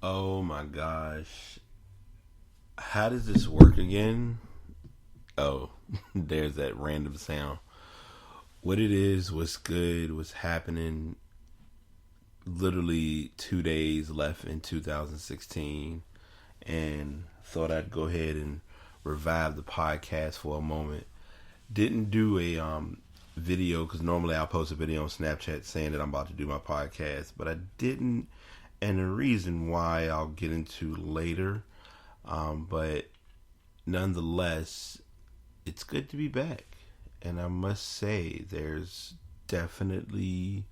Oh my gosh. How does this work again? Oh, there's that random sound. What it is, what's good, what's happening. Literally 2 days left in 2016. And thought I'd go ahead and revive the podcast for a moment. Didn't do a video because normally I'll post a video on Snapchat saying that I'm about to do my podcast, but I didn't. And the reason why I'll get into later. But nonetheless, it's good to be back. And I must say, there's definitely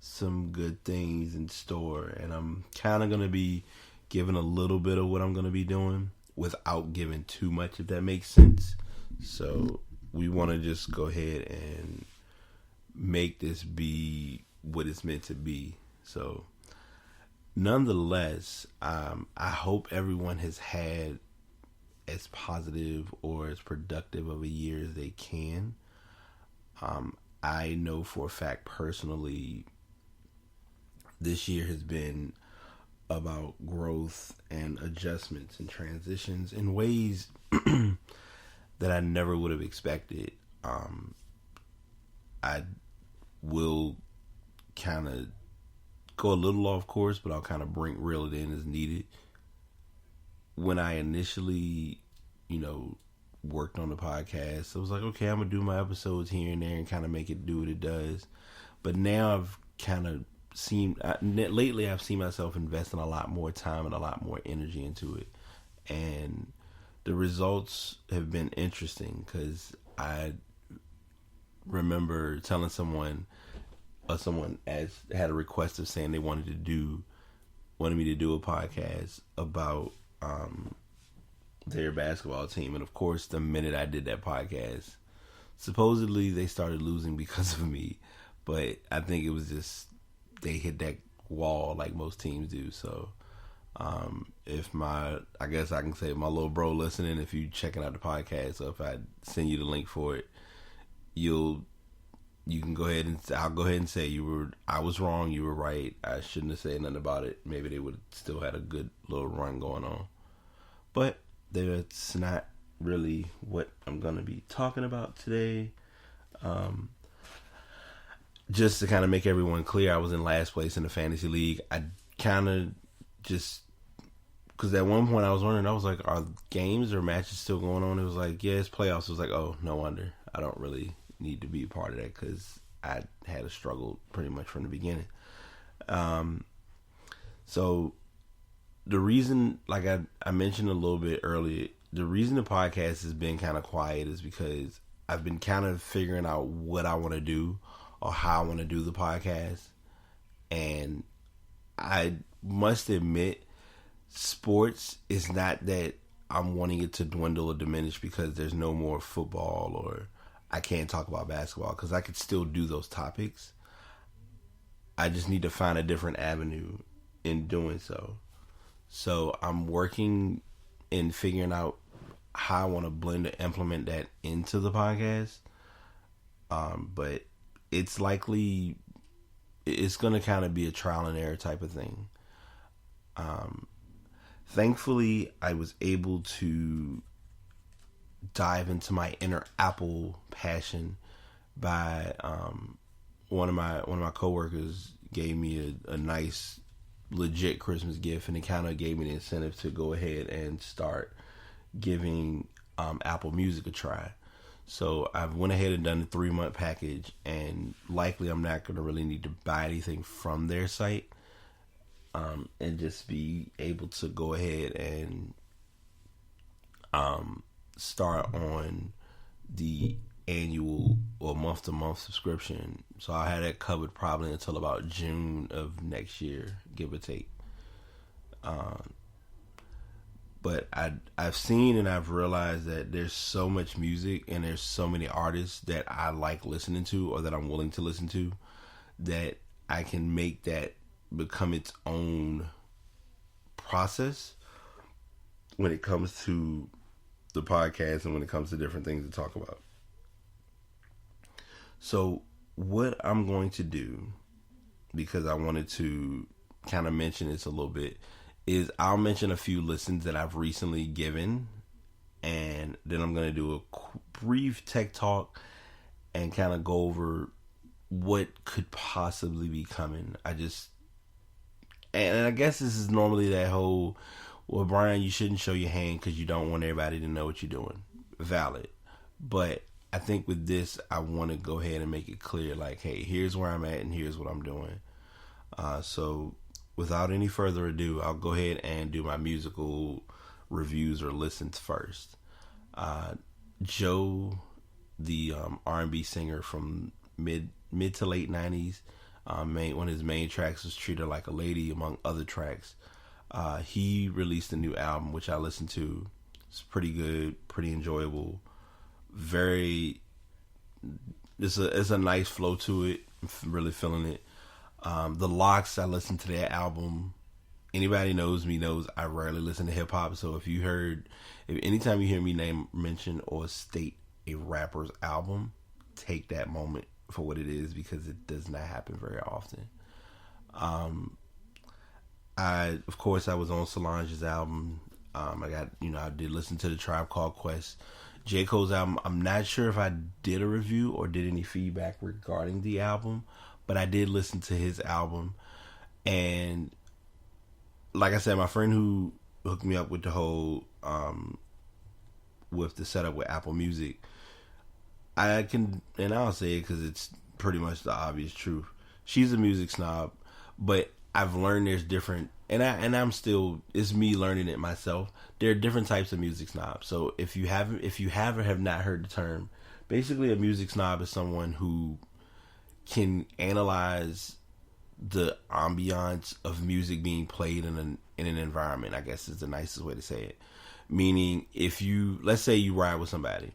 some good things in store. And I'm kind of going to be giving a little bit of what I'm going to be doing without giving too much, if that makes sense. So we want to just go ahead and make this be what it's meant to be. So nonetheless, I hope everyone has had as positive or as productive of a year as they can. I know for a fact personally, this year has been about growth and adjustments and transitions in ways that I never would have expected. I will kind of go a little off course, but I'll kind of reel it in as needed. When I initially, worked on the podcast, I was like, okay, I'm going to do my episodes here and there and kind of make it do what it does. But now I've kind of lately I've seen myself investing a lot more time and a lot more energy into it. And the results have been interesting because I remember telling someone as had a request of saying they wanted me to do a podcast about their basketball team. And of course, the minute I did that podcast, supposedly they started losing because of me, but I think it was just they hit that wall like most teams do. So I guess I can say my little bro listening, if you checking out the podcast, so if I send you the link for it, you can go ahead and I'll go ahead and say I was wrong, you were right. I shouldn't have said nothing about it. Maybe they would have still had a good little run going on. But that's not really what I'm going to be talking about today. Just to kind of make everyone clear, I was in last place in the fantasy league. I kind of just, because at one point I was wondering, I was like, are games or matches still going on? It was like, yeah, it's playoffs. It was like, oh, no wonder. I don't really need to be a part of that because I had a struggle pretty much from the beginning. So the reason, like I mentioned a little bit earlier, the reason the podcast has been kind of quiet is because I've been kind of figuring out what I want to do or how I want to do the podcast. And I must admit, sports is not that I'm wanting it to dwindle or diminish because there's no more football or I can't talk about basketball, because I could still do those topics. I just need to find a different avenue in doing so. So I'm working in figuring out how I want to blend and implement that into the podcast. But it's going to kind of be a trial and error type of thing. Thankfully, I was able to dive into my inner Apple passion by one of my coworkers gave me a nice legit Christmas gift, and it kind of gave me the incentive to go ahead and start giving Apple Music a try. So I went ahead and done the 3-month package, and likely I'm not going to really need to buy anything from their site, and just be able to go ahead and start on the annual or month-to-month subscription. So I had that covered probably until about June of next year, give or take. But I've seen and I've realized that there's so much music and there's so many artists that I like listening to or that I'm willing to listen to, that I can make that become its own process when it comes to the podcast and when it comes to different things to talk about. So what I'm going to do, because I wanted to kind of mention this a little bit, is I'll mention a few listens that I've recently given, and then I'm going to do a brief tech talk and kind of go over what could possibly be coming. And I guess this is normally that whole, well, Brian, you shouldn't show your hand because you don't want everybody to know what you're doing. Valid. But I think with this, I want to go ahead and make it clear, like, hey, here's where I'm at and here's what I'm doing. So without any further ado, I'll go ahead and do my musical reviews or listens first. Joe, the R&B singer from mid to late 90s, one of his main tracks was Treat Her Like a Lady, among other tracks. He released a new album, which I listened to. It's pretty good, pretty enjoyable. It's a nice flow to it. I'm really feeling it. The Locks, I listened to that album. Anybody knows me knows I rarely listen to hip hop. So if anytime you hear me mention or state a rapper's album, take that moment for what it is, because it does not happen very often. I was on Solange's album. I did listen to the Tribe Called Quest. J. Cole's album, I'm not sure if I did a review or did any feedback regarding the album, but I did listen to his album. And like I said, my friend who hooked me up with the whole, with the setup with Apple Music, I'll say it because it's pretty much the obvious truth. She's a music snob, but I've learned there's different, it's me learning it myself. There are different types of music snobs. So if you have not heard the term, basically a music snob is someone who can analyze the ambiance of music being played in an environment, I guess is the nicest way to say it. Meaning, let's say you ride with somebody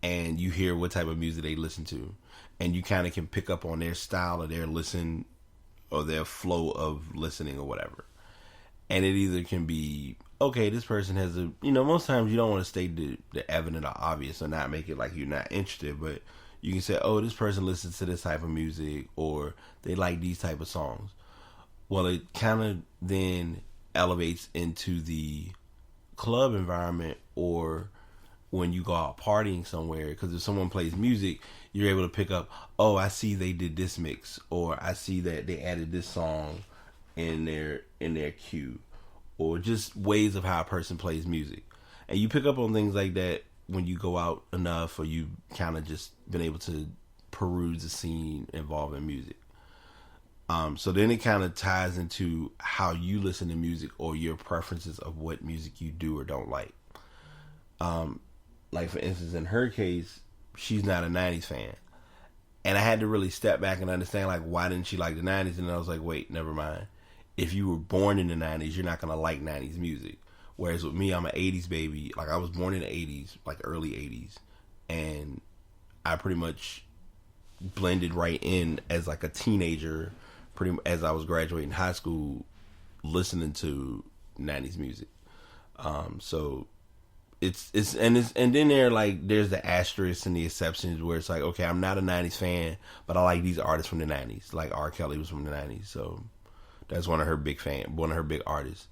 and you hear what type of music they listen to, and you kind of can pick up on their style or their listen or their flow of listening or whatever. And it either can be, okay, this person has most times you don't want to state the evident or obvious or not make it like you're not interested, but you can say, oh, this person listens to this type of music or they like these type of songs. Well, it kind of then elevates into the club environment or when you go out partying somewhere, because if someone plays music, you're able to pick up, oh, I see they did this mix, or I see that they added this song in their queue, or just ways of how a person plays music. And you pick up on things like that when you go out enough, or you kind of just been able to peruse the scene involving music. So then it kind of ties into how you listen to music or your preferences of what music you do or don't like. Like, for instance, in her case, she's not a 90s fan. And I had to really step back and understand, like, why didn't she like the 90s? And I was like, wait, never mind. If you were born in the 90s, you're not going to like 90s music. Whereas with me, I'm an 80s baby. Like, I was born in the 80s, like early 80s. And I pretty much blended right in as like a teenager, as I was graduating high school, listening to 90s music. So it's and then there's the asterisks and the exceptions where it's like, okay, I'm not a 90s fan, but I like these artists from the 90s. Like R. Kelly was from the 90s, so that's one of her big artists.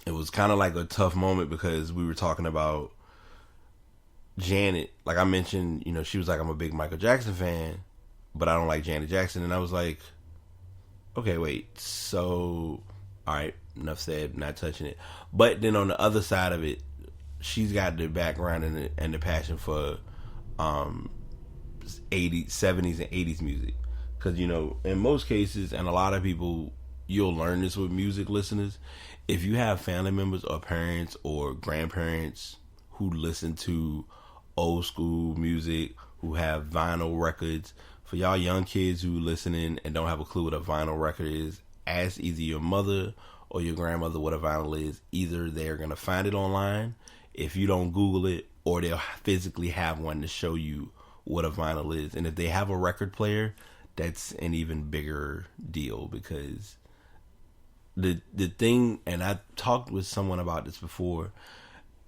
It was kind of like a tough moment because we were talking about Janet. Like I mentioned, she was like, I'm a big Michael Jackson fan, but I don't like Janet Jackson. And I was like, okay, wait, so all right, enough said, not touching it. But then on the other side of it, she's got the background and the passion for 70s and 80s music. Because, in most cases, and a lot of people, you'll learn this with music listeners, if you have family members or parents or grandparents who listen to old school music, who have vinyl records, for y'all young kids who listening and don't have a clue what a vinyl record is, ask either your mother or your grandmother what a vinyl is. Either they're going to find it online if you don't Google it, or they'll physically have one to show you what a vinyl is. And if they have a record player, that's an even bigger deal, because the thing, and I talked with someone about this before,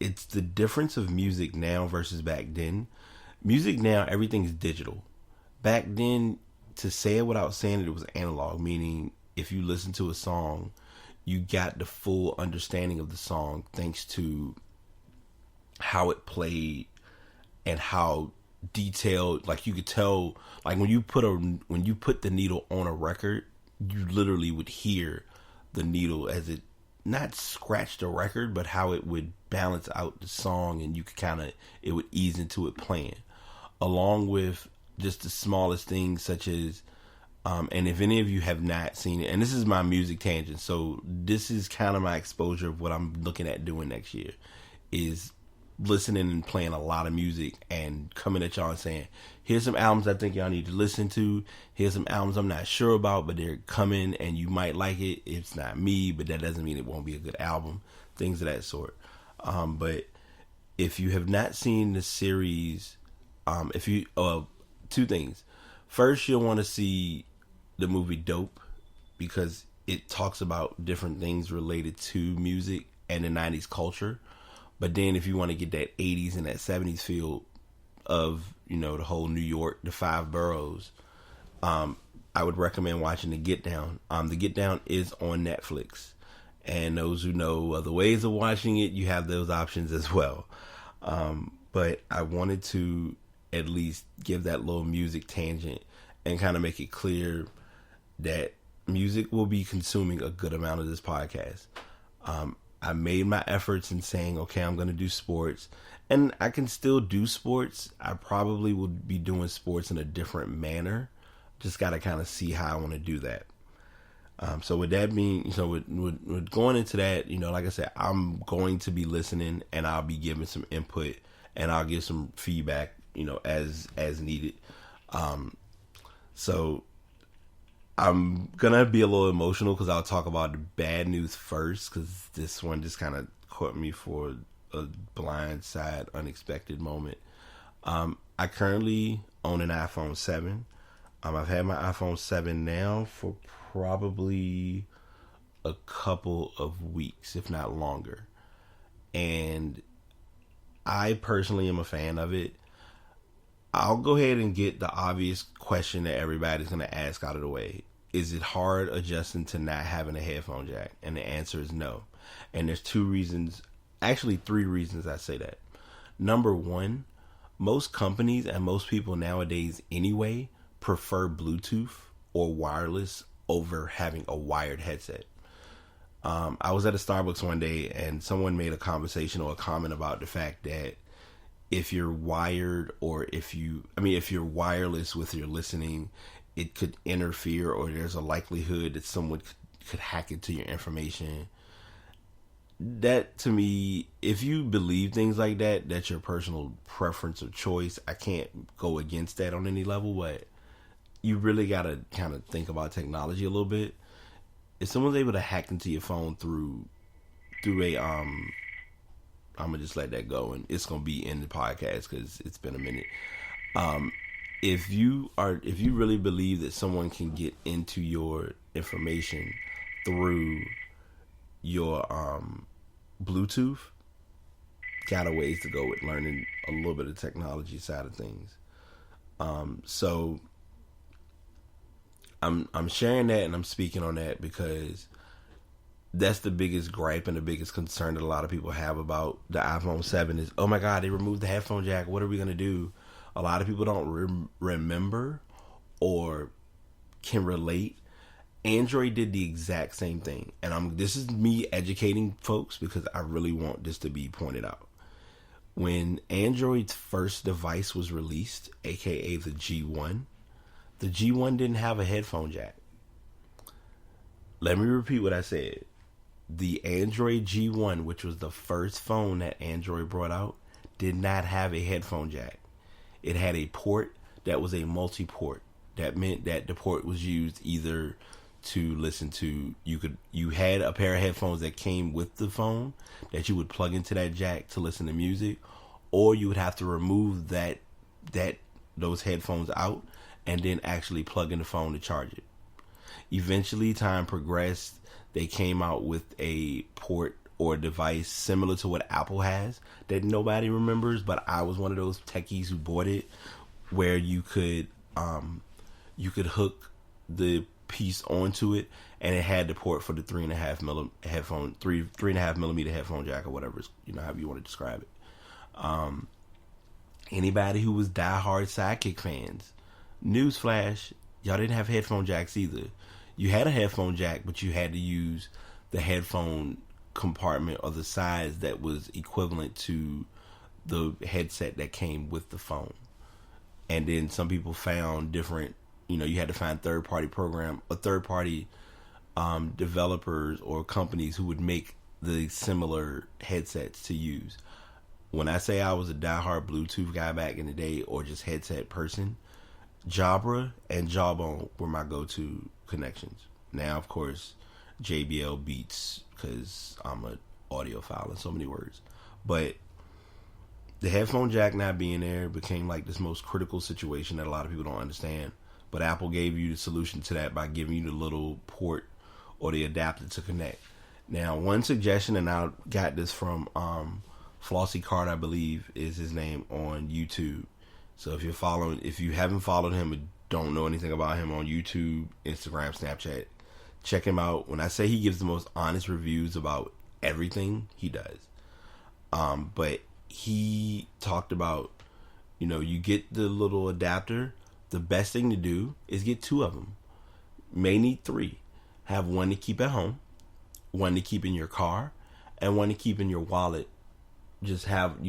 it's the difference of music now versus back then. Music now, everything's digital. Back then, to say it without saying it, it was analog, meaning if you listen to a song, you got the full understanding of the song thanks to how it played and how detailed. Like you could tell, like when you put the needle on a record, you literally would hear the needle as it not scratch the record, but how it would balance out the song, and you could it would ease into it playing, along with just the smallest things such as, and if any of you have not seen it, and this is my music tangent, so this is kind of my exposure of what I'm looking at doing next year, is listening and playing a lot of music and coming at y'all and saying, here's some albums I think y'all need to listen to. Here's some albums I'm not sure about, but they're coming and you might like it. It's not me, but that doesn't mean it won't be a good album. Things of that sort. But if you have not seen the series, two things. First, you'll want to see the movie Dope, because it talks about different things related to music and the 90s culture. But then if you want to get that 80s and that 70s feel of, the whole New York, the 5 boroughs, I would recommend watching The Get Down. The Get Down is on Netflix. And those who know other ways of watching it, you have those options as well. But I wanted to at least give that little music tangent and kind of make it clear that music will be consuming a good amount of this podcast. I made my efforts in saying, okay, I'm going to do sports, and I can still do sports. I probably will be doing sports in a different manner. Just got to kind of see how I want to do that. So with that being, with going into that, like I said, I'm going to be listening, and I'll be giving some input, and I'll give some feedback, as needed. So I'm gonna be a little emotional because I'll talk about the bad news first, because this one just kind of caught me for a blindside, unexpected moment. I currently own an iPhone 7. I've had my iPhone 7 now for probably a couple of weeks, if not longer. And I personally am a fan of it. I'll go ahead and get the obvious question that everybody's going to ask out of the way. Is it hard adjusting to not having a headphone jack? And the answer is no. And there's 3 reasons I say that. Number one, most companies and most people nowadays anyway prefer Bluetooth or wireless over having a wired headset. I was at a Starbucks one day and someone made a conversation or a comment about the fact that if you're wired or if you're wireless with your listening, it could interfere, or there's a likelihood that someone could hack into your information. That, to me, if you believe things like that, that's your personal preference or choice. I can't go against that on any level, but you really got to kind of think about technology a little bit. If someone's able to hack into your phone through a I'm gonna just let that go, and it's gonna be in the podcast because it's been a minute. If you really believe that someone can get into your information through your Bluetooth, got a ways to go with learning a little bit of technology side of things. So I'm sharing that and I'm speaking on that because that's the biggest gripe and the biggest concern that a lot of people have about the iPhone 7 is, oh my God, they removed the headphone jack. What are we going to do? A lot of people don't remember or can relate. Android did the exact same thing. And this is me educating folks because I really want this to be pointed out. When Android's first device was released, aka the G1 didn't have a headphone jack. Let me repeat what I said. The Android G1, which was the first phone that Android brought out, did not have a headphone jack. It had a port that was a multi-port. That meant that the port was used either to listen to, you had a pair of headphones that came with the phone that you would plug into that jack to listen to music, or you would have to remove those headphones out and then actually plug in the phone to charge it. Eventually, time progressed. They came out with a port or a device similar to what Apple has that nobody remembers, but I was one of those techies who bought it, where you could hook the piece onto it, and it had the port for the 3.5 millimeter headphone jack or whatever, however you want to describe it. Anybody who was diehard Sidekick fans, newsflash, y'all didn't have headphone jacks either. You had a headphone jack, but you had to use the headphone compartment or the size that was equivalent to the headset that came with the phone. And then some people found different, you had to find third-party developers or companies who would make the similar headsets to use. When I say I was a diehard Bluetooth guy back in the day, or just headset person, Jabra and Jawbone were my go-to connections. Now, of course, JBL beats, because I'm an audiophile in so many words. But the headphone jack not being there became like this most critical situation that a lot of people don't understand. But Apple gave you the solution to that by giving you the little port or the adapter to connect. Now, one suggestion, and I got this from Flossy Card, I believe is his name, on YouTube. So if you haven't followed him and don't know anything about him on YouTube, Instagram, Snapchat, check him out. When I say he gives the most honest reviews about everything, he does. But he talked about, you get the little adapter. The best thing to do is get 2 of them. May need 3. Have one to keep at home, one to keep in your car, and one to keep in your wallet. You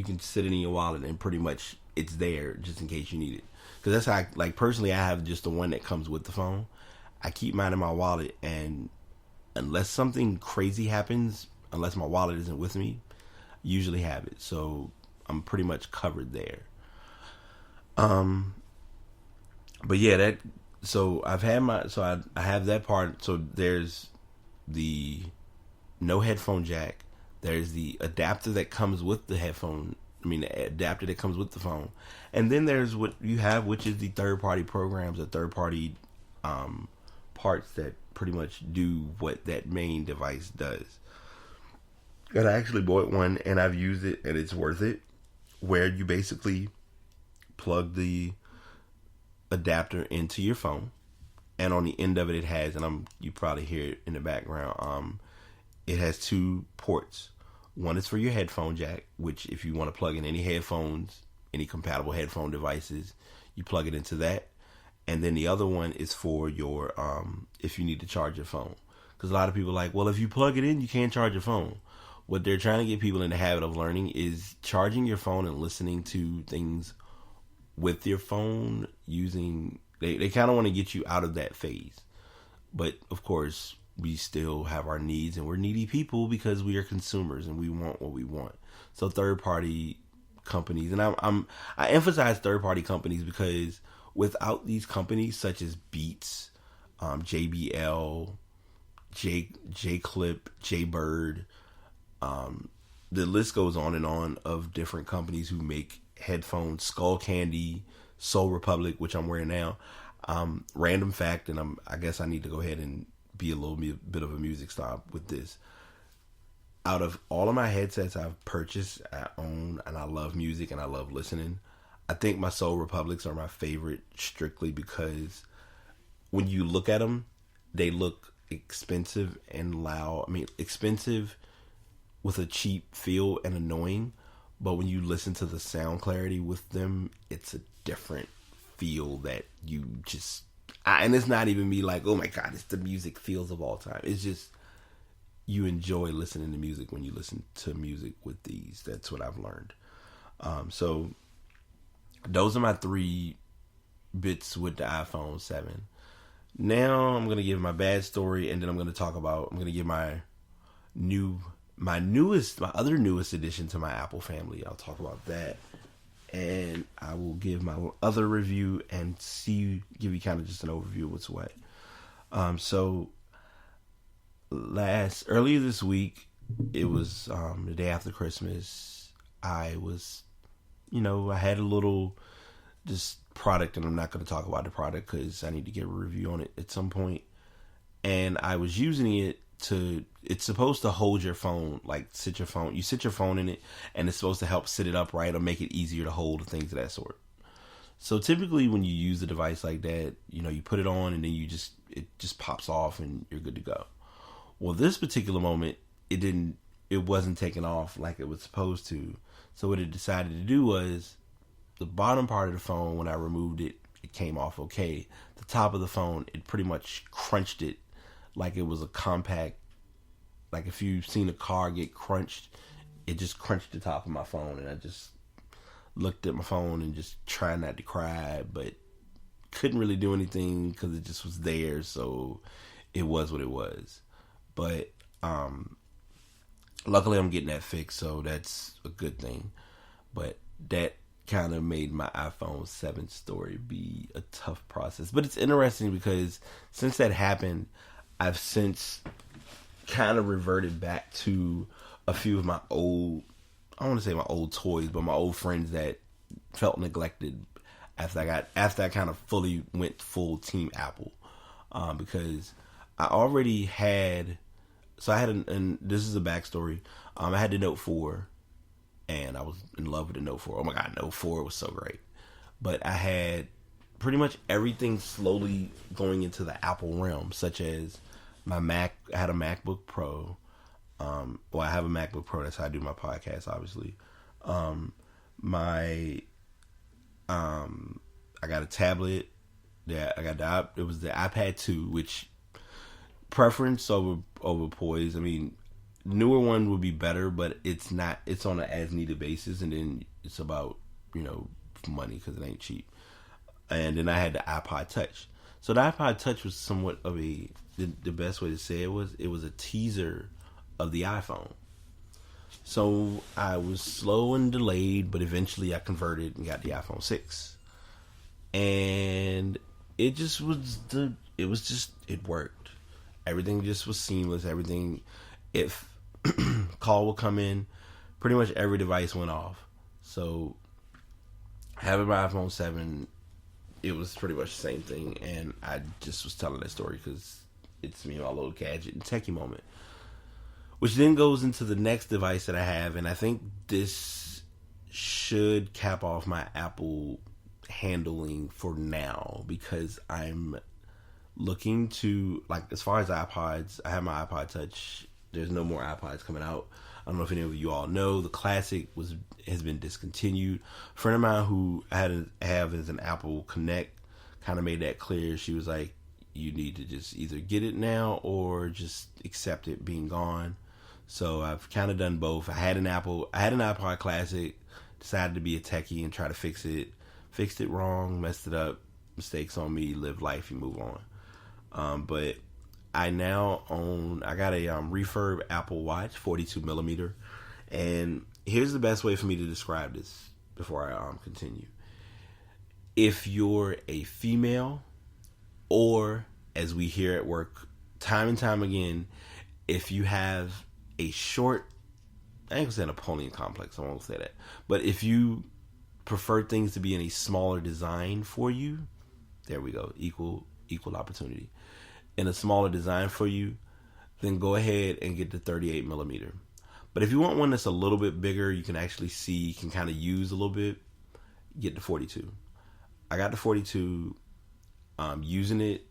can sit it in your wallet and pretty much it's there just in case you need it. Because that's how, personally, I have just the one that comes with the phone. I keep mine in my wallet, and unless something crazy happens, unless my wallet isn't with me, I usually have it. So I'm pretty much covered there. But yeah, I have that part. So there's the no headphone jack. There's the adapter that comes with the the adapter that comes with the phone. And then there's what you have, which is the third-party programs or third-party parts that pretty much do what that main device does. And I actually bought one, and I've used it, and it's worth it, where you basically plug the adapter into your phone, and on the end of it has, and you probably hear it in the background, it has 2 ports. One is for your headphone jack, which if you want to plug in any headphones, any compatible headphone devices, you plug it into that. And then the other one is for your, if you need to charge your phone. Because a lot of people are like, well, if you plug it in, you can't charge your phone. What they're trying to get people in the habit of learning is charging your phone and listening to things with your phone using, they kind of want to get you out of that phase. But of course, we still have our needs, and we're needy people because we are consumers and we want what we want. So third-party companies, and I emphasize third-party companies because without these companies such as Beats, JBL, J-Clip, J-Bird, the list goes on and on of different companies who make headphones, Skull Candy, Soul Republic, which I'm wearing now. Random fact, and I guess I need to go ahead and be a little bit of a music snob with this. Out of all of my headsets I've purchased, I own, and I love music and I love listening, I think my Soul Republics are my favorite strictly because when you look at them, they look expensive and loud. I mean, expensive with a cheap feel and annoying, but when you listen to the sound clarity with them, it's a different feel that you just... and it's not even me like, oh my God, it's the music feels of all time. It's just, you enjoy listening to music when you listen to music with these. That's what I've learned. So those are my 3 bits with the iPhone 7. Now I'm going to give my bad story, and then I'm going to give my other newest addition to my Apple family. I'll talk about that. And I will give my other review and give you kind of just an overview of what's what. So earlier this week, it was the day after Christmas. I was, I had a little just product, and I'm not going to talk about the product because I need to get a review on it at some point. And I was using it it's supposed to hold your phone, you sit your phone in it, and it's supposed to help sit it upright or make it easier to hold, things of that sort. So typically when you use a device like that, you put it on and then it just pops off and you're good to go. Well, this particular moment, it wasn't taking off like it was supposed to. So what it decided to do was the bottom part of the phone, when I removed it, it came off okay. The top of the phone, it pretty much crunched it like it was a compact. Like if you've seen a car get crunched, it just crunched the top of my phone, and I just looked at my phone and just tried not to cry, but couldn't really do anything because it just was there. So it was what it was. But luckily I'm getting that fixed, so that's a good thing. But that kind of made my iPhone 7 story be a tough process. But it's interesting because since that happened, I've since kind of reverted back to a few of my old, I don't want to say my old toys, but my old friends that felt neglected after I kind of fully went full Team Apple, because I already had, and this is a backstory. I had the Note 4, and I was in love with the Note 4. Oh my God, Note 4 was so great. But I had pretty much everything slowly going into the Apple realm, such as my Mac. I had a MacBook Pro. I have a MacBook Pro. That's how I do my podcast, obviously. I got a tablet. It was the iPad 2, which preference over Poise. I mean, newer one would be better, but it's not. It's on an as needed basis, and then it's about money because it ain't cheap. And then I had the iPod Touch. So the iPod Touch was somewhat of the best way to say it was a teaser of the iPhone. So I was slow and delayed, but eventually I converted and got the iPhone 6. And it worked. Everything just was seamless. Everything, if call would come in, pretty much every device went off. So having my iPhone 7, it was pretty much the same thing. And I just was telling that story because it's me, my little gadget and techie moment. Which then goes into the next device that I have, and I think this should cap off my Apple handling for now, because I'm looking to, like, as far as iPods, I have my iPod Touch. There's no more iPods coming out. I don't know if any of you all know, the Classic has been discontinued. A friend of mine who I have as an Apple Connect kind of made that clear. She was like, you need to just either get it now or just accept it being gone. So I've kind of done both. I had an iPod Classic, decided to be a techie and try to fix it. Fixed it wrong, messed it up. Mistakes on me, live life, and move on. But I now I got a refurb Apple Watch, 42 millimeter. And here's the best way for me to describe this before I continue. If you're a female, or as we hear at work time and time again, if you have a short, I ain't gonna say Napoleon complex, I won't say that, but if you prefer things to be in a smaller design for you, there we go, equal opportunity. In a smaller design for you, then go ahead and get the 38 millimeter. But if you want one that's a little bit bigger, you can actually see, you can kind of use a little bit, get the 42. I got the 42. Using it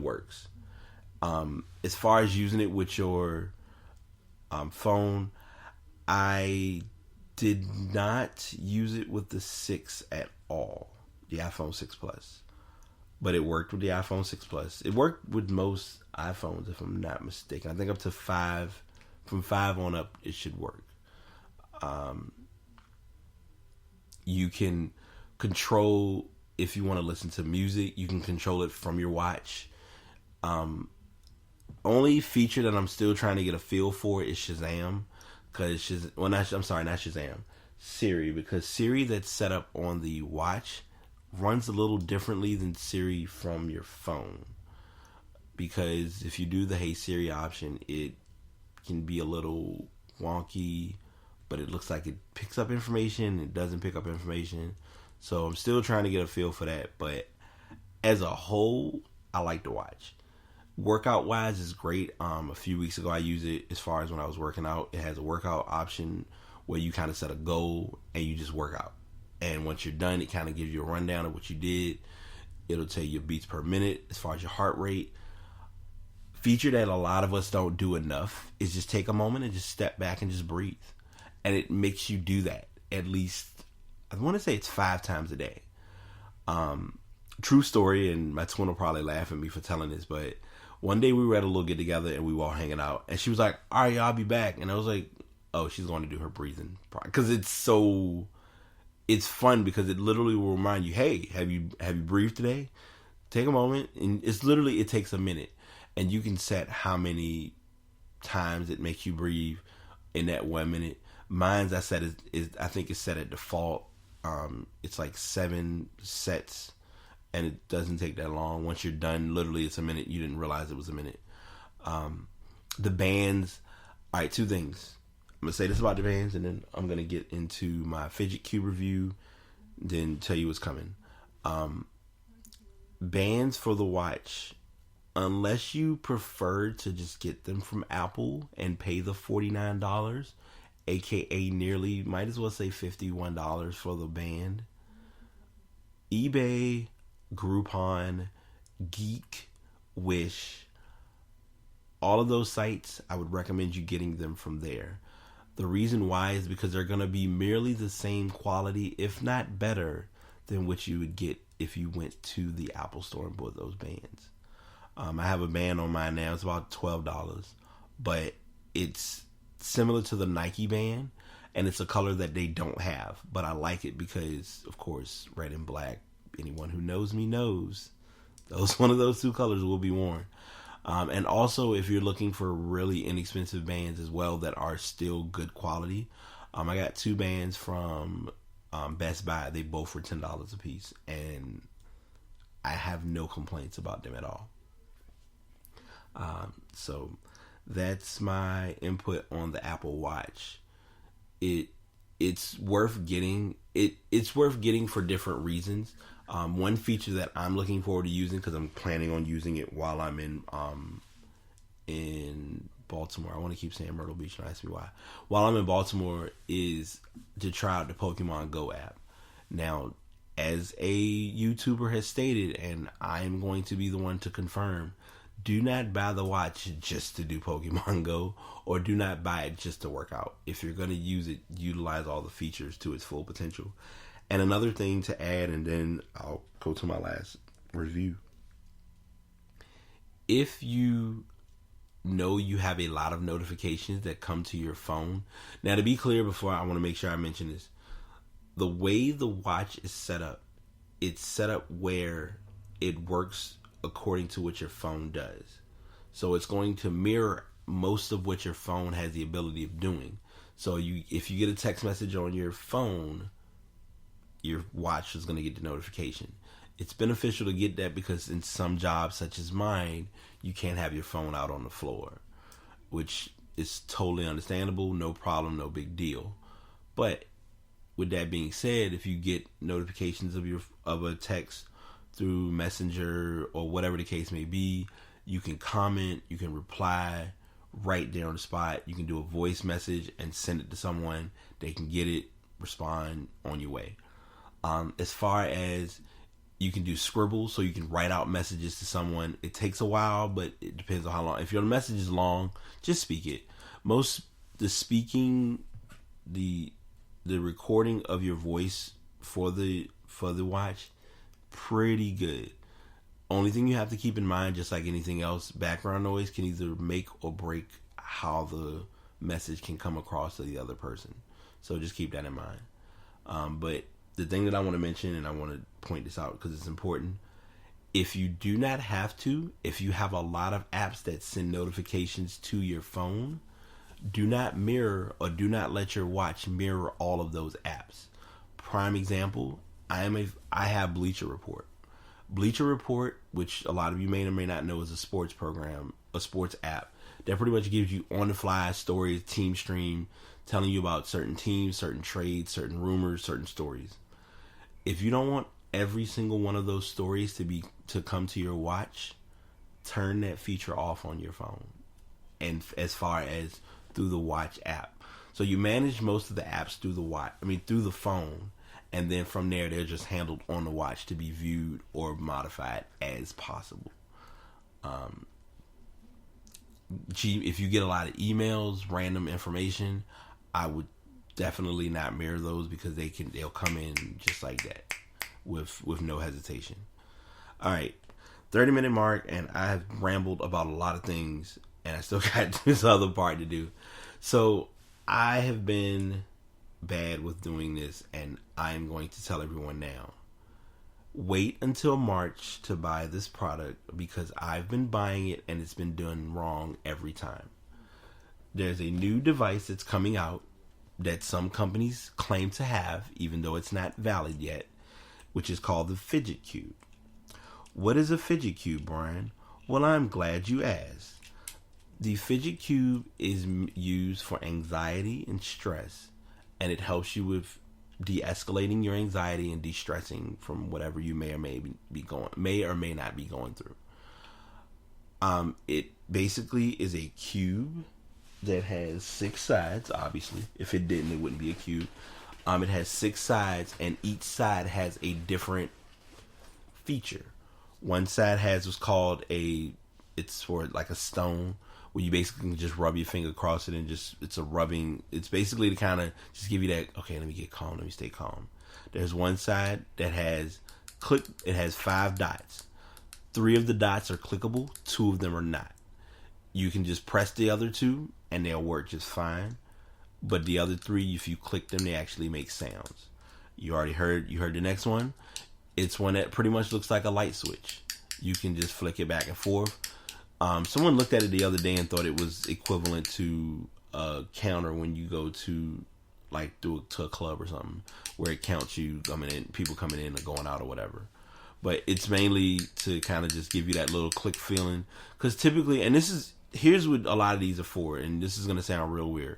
works. As far as using it with your phone, I did not use it with the 6 at all, the iPhone 6 Plus. But it worked with the iPhone 6 Plus. It worked with most iPhones, if I'm not mistaken. I think up to 5, from 5 on up, it should work. You can control, if you want to listen to music, you can control it from your watch. Only feature that I'm still trying to get a feel for is Shazam. Not Shazam. Siri. Because Siri that's set up on the watch runs a little differently than Siri from your phone. Because if you do the Hey Siri option, it can be a little wonky, but it looks like it picks up information. It doesn't pick up information. So I'm still trying to get a feel for that. But as a whole, I like to watch. Workout wise is great. A few weeks ago I used it as far as when I was working out. It has a workout option where you kind of set a goal and you just work out. And once you're done, it kind of gives you a rundown of what you did. It'll tell you your beats per minute as far as your heart rate. Feature that a lot of us don't do enough is just take a moment and just step back and just breathe. And it makes you do that at least, I want to say it's 5 times a day. True story, and my twin will probably laugh at me for telling this, but one day we were at a little get together and we were all hanging out, and she was like, all right, I'll be back. And I was like, oh, she's going to do her breathing. Because it's fun because it literally will remind you, hey, have you breathed today? Take a moment, and it takes a minute, and you can set how many times it makes you breathe in that 1 minute. Mine's I set is I think it's set at default. It's like 7 sets, and it doesn't take that long. Once you're done, literally it's a minute. You didn't realize it was a minute. The bands. All right, 2 things. I'm gonna say this about the bands, and then I'm gonna get into my Fidget Cube review, then tell you what's coming. Bands for the watch, unless you prefer to just get them from Apple and pay the $49, aka nearly, might as well say $51 for the band. eBay, Groupon, Geek, Wish, all of those sites, I would recommend you getting them from there. The reason why is because they're going to be merely the same quality, if not better, than what you would get if you went to the Apple store and bought those bands. I have a band on mine now. It's about $12, but it's similar to the Nike band, and it's a color that they don't have. But I like it because, of course, red and black. Anyone who knows me knows one of those 2 colors will be worn. And also, if you're looking for really inexpensive bands as well that are still good quality, I got 2 bands from Best Buy. They both were $10 a piece, and I have no complaints about them at all. So that's my input on the Apple Watch. It's worth getting. It's worth getting for different reasons. One feature that I'm looking forward to using, because I'm planning on using it while I'm in Baltimore. I want to keep saying Myrtle Beach, and ask me why. While I'm in Baltimore, is to try out the Pokemon Go app. Now, as a YouTuber has stated, and I am going to be the one to confirm, do not buy the watch just to do Pokemon Go, or do not buy it just to work out. If you're going to use it, utilize all the features to its full potential. And another thing to add, and then I'll go to my last review. If you know you have a lot of notifications that come to your phone. Now, to be clear, before I want to make sure I mention this, the way the watch is set up, it's set up where it works according to what your phone does. So it's going to mirror most of what your phone has the ability of doing. So if you get a text message on your phone, your watch is going to get the notification. It's beneficial to get that because in some jobs, such as mine, you can't have your phone out on the floor, which is totally understandable. No problem, no big deal. But with that being said, if you get notifications of a text through Messenger or whatever the case may be, you can comment, you can reply right there on the spot. You can do a voice message and send it to someone. They can get it, respond, on your way. As far as you can do scribbles, so you can write out messages to someone. It takes a while, but it depends on how long. If your message is long, just speak it. The recording of your voice for the watch, pretty good. Only thing you have to keep in mind, just like anything else, background noise can either make or break how the message can come across to the other person. So just keep that in mind. But the thing that I want to mention, and I want to point this out because it's important, if you do not have to, if you have a lot of apps that send notifications to your phone, do not mirror or do not let your watch mirror all of those apps. Prime example, I have Bleacher Report. Bleacher Report, which a lot of you may or may not know, is a sports program, a sports app that pretty much gives you on-the-fly stories, team stream, telling you about certain teams, certain trades, certain rumors, certain stories. If you don't want every single one of those stories to come to your watch, turn that feature off on your phone. And as far as through the watch app. So you manage most of the apps through the phone. and then from there they're just handled on the watch to be viewed or modified as possible. If you get a lot of emails, random information, I would definitely not mirror those, because they'll come in just like that with no hesitation. All right, 30-minute mark, and I've rambled about a lot of things, and I still got this other part to do. So I have been bad with doing this, and I'm going to tell everyone now. Wait until March to buy this product, because I've been buying it and it's been done wrong every time. There's a new device that's coming out that some companies claim to have, even though it's not valid yet, which is called the Fidget Cube. What is a Fidget Cube, Brian? Well, I'm glad you asked. The Fidget Cube is used for anxiety and stress, and it helps you with de-escalating your anxiety and de-stressing from whatever you may or may not be going through. It basically is a cube that has 6 sides. Obviously, if it didn't, it wouldn't be a cube. It has 6 sides, and each side has a different feature. One side has what's called it's for like a stone, where you basically can just rub your finger across it, and it's a rubbing. It's basically to kind of just give you that, okay, let me get calm, let me stay calm. There's one side that has it has 5 dots. 3 of the dots are clickable, 2 of them are not. You can just press the other 2 and they'll work just fine. But the other 3, if you click them, they actually make sounds. You heard the next one. It's one that pretty much looks like a light switch. You can just flick it back and forth. Someone looked at it the other day and thought it was equivalent to a counter when you go to to a club or something, where it counts you coming in, people coming in or going out or whatever. But it's mainly to kind of just give you that little click feeling. Because typically, and here's what a lot of these are for, and this is going to sound real weird.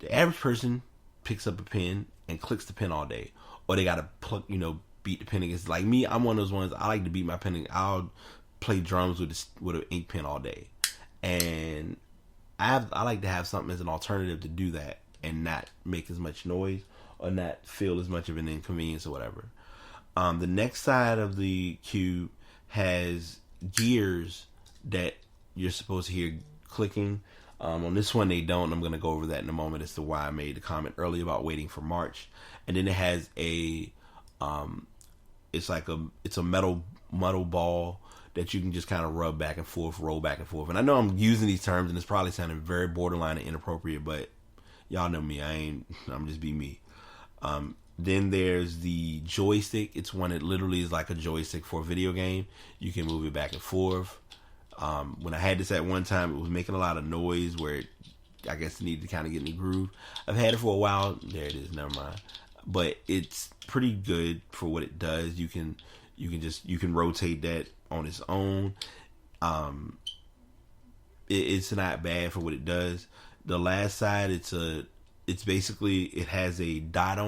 The average person picks up a pen and clicks the pen all day, or they got to beat the pen against. Like me, I'm one of those ones. I like to beat my pen. I'll play drums with an ink pen all day, and I like to have something as an alternative to do that and not make as much noise or not feel as much of an inconvenience or whatever. The next side of the cube has gears that you're supposed to hear clicking. On this one they don't. I'm going to go over that in a moment as to why I made the comment earlier about waiting for March. And then it has it's a metal ball that you can just kind of rub back and forth, roll back and forth. And I know I'm using these terms and it's probably sounding very borderline and inappropriate, but y'all know me. I'm just being me. Then there's the joystick. It's one that literally is like a joystick for a video game. You can move it back and forth. When I had this at one time, it was making a lot of noise where I guess it needed to kind of get in the groove. I've had it for a while. There it is. Never mind. But it's pretty good for what it does. You can rotate that on its own. It's not bad for what it does. The last side, it's basically, it has a dot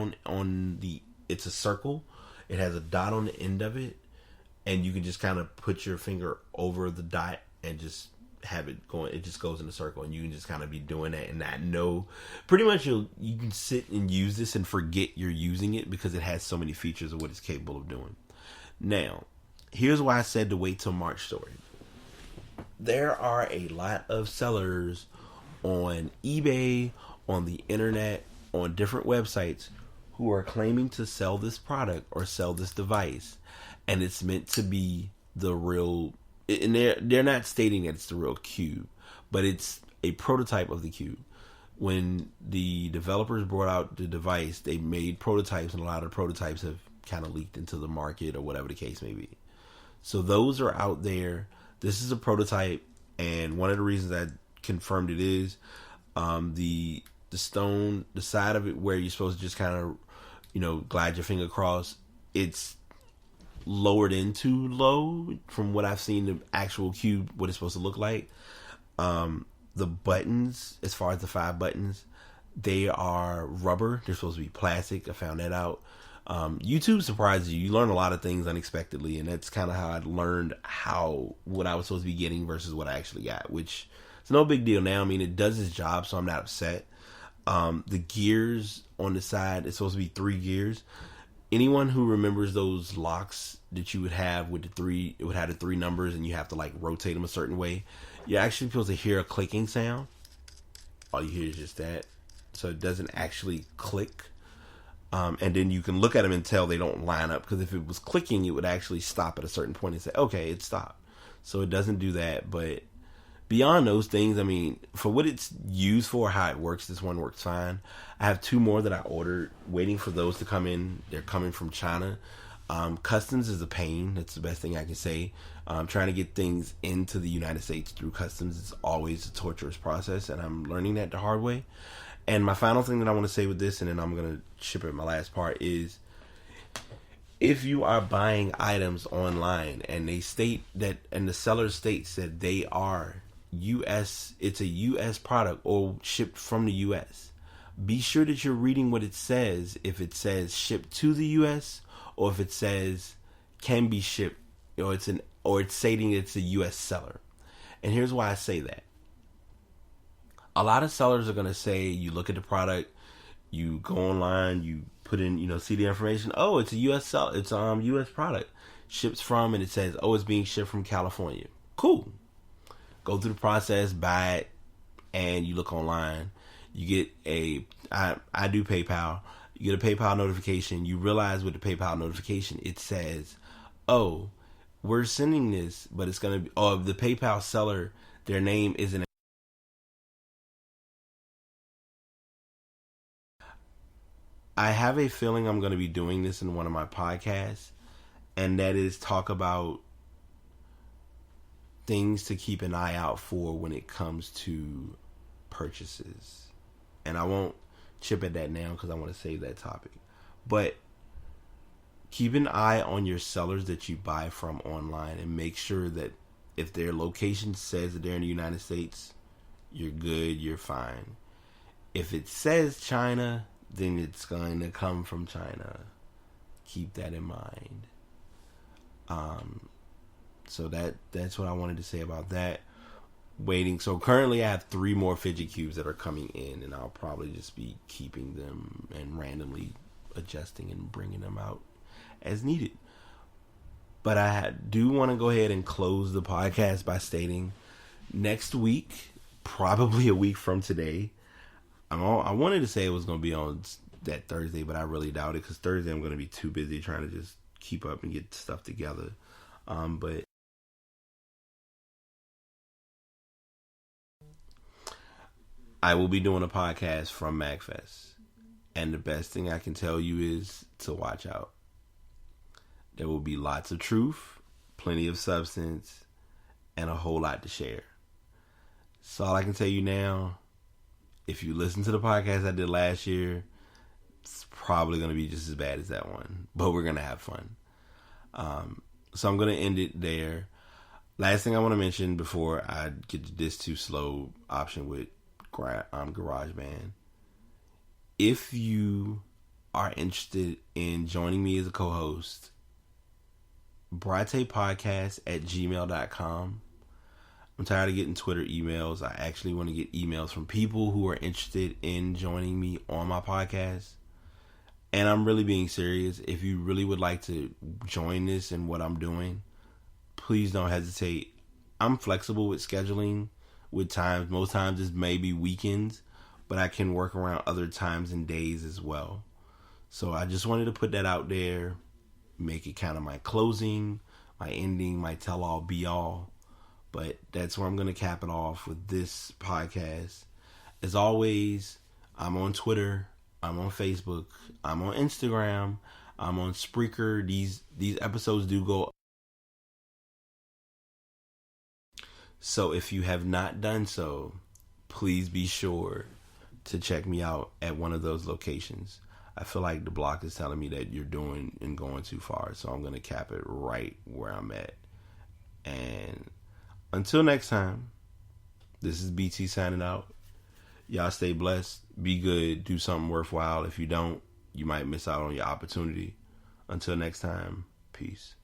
it's a circle. It has a dot on the end of it, and you can just kind of put your finger over the dot and just have it going. It just goes in a circle, and you can just kind of be doing that and not know. Pretty much, you can sit and use this and forget you're using it because it has so many features of what it's capable of doing. Now, here's why I said to wait till March story. There are a lot of sellers on eBay, on the internet, on different websites who are claiming to sell this product or sell this device, and it's meant to be the real. And they're not stating that it's the real cube, but it's a prototype of the cube. When the developers brought out the device, they made prototypes, and a lot of prototypes have kind of leaked into the market or whatever the case may be. So those are out there. This is a prototype, and one of the reasons I confirmed it is the stone, the side of it where you're supposed to just kind of, glide your finger across, it's lowered in too low from what I've seen the actual cube, what it's supposed to look like. The buttons, as far as the 5 buttons, they are rubber. They're supposed to be plastic. I found that out. YouTube surprises you. You learn a lot of things unexpectedly, and that's kind of how I learned what I was supposed to be getting versus what I actually got, which is no big deal now. I mean, it does its job, so I'm not upset. The gears on the side, it's supposed to be 3 gears. anyone who remembers those locks that you would have with it would have the three numbers and you have to like rotate them a certain way. You're actually supposed to hear a clicking sound. All you hear is just that. So it doesn't actually click. And then you can look at them and tell they don't line up, because if it was clicking, it would actually stop at a certain point and say, okay, it stopped. So it doesn't do that. But beyond those things, I mean, for what it's used for, how it works, this one works fine. I have two more that I ordered, waiting for those to come in. They're coming from China. Customs is a pain. That's the best thing I can say. Trying to get things into the United States through customs is always a torturous process, and I'm learning that the hard way. And my final thing that I want to say with this, and then I'm going to ship it my last part, is if you are buying items online and they state that, and the seller states that they are US, it's a US product or shipped from the US, be sure that you're reading what it says. If it says shipped to the US, or if it says can be shipped, or it's stating it's a US seller. And here's why I say that. A lot of sellers are going to say, you look at the product, you go online, you put in, see the information. Oh, it's a US seller. It's US product. Ships from, and it says, oh, it's being shipped from California. Cool. Go through the process, buy it, and you look online. You get I do PayPal. You get a PayPal notification. You realize with the PayPal notification, it says, oh, we're sending this, but it's going to be, the PayPal seller, their name isn't. I have a feeling I'm going to be doing this in one of my podcasts, and that is talk about things to keep an eye out for when it comes to purchases. And I won't chip at that now because I want to save that topic. But keep an eye on your sellers that you buy from online, and make sure that if their location says that they're in the United States, you're good, you're fine. If it says China, then it's going to come from China. Keep that in mind. So that's what I wanted to say about that. Waiting. So currently I have 3 more Fidget Cubes that are coming in, and I'll probably just be keeping them and randomly adjusting and bringing them out as needed. But I do want to go ahead and close the podcast by stating next week, probably a week from today, I wanted to say it was going to be on that Thursday, but I really doubt it, because Thursday I'm going to be too busy trying to just keep up and get stuff together. But I will be doing a podcast from MagFest, and the best thing I can tell you is to watch out. There will be lots of truth, plenty of substance, and a whole lot to share. So all I can tell you now, if you listen to the podcast I did last year, it's probably going to be just as bad as that one, but we're going to have fun. So I'm going to end it there. Last thing I want to mention before I get to this too slow option with GarageBand. If you are interested in joining me as a co-host, bratepodcast@gmail.com. I'm tired of getting Twitter emails. I actually want to get emails from people who are interested in joining me on my podcast. And I'm really being serious. If you really would like to join this in what I'm doing, please don't hesitate. I'm flexible with scheduling, with times. Most times it's maybe weekends, but I can work around other times and days as well. So I just wanted to put that out there, make it kind of my closing, my ending, my tell-all, be-all. But that's where I'm going to cap it off with this podcast. As always, I'm on Twitter, I'm on Facebook, I'm on Instagram, I'm on Spreaker. These episodes do go. So if you have not done so, please be sure to check me out at one of those locations. I feel like the block is telling me that you're doing and going too far, so I'm going to cap it right where I'm at. And until next time, this is BT signing out. Y'all stay blessed, be good, do something worthwhile. If you don't, you might miss out on your opportunity. Until next time, peace.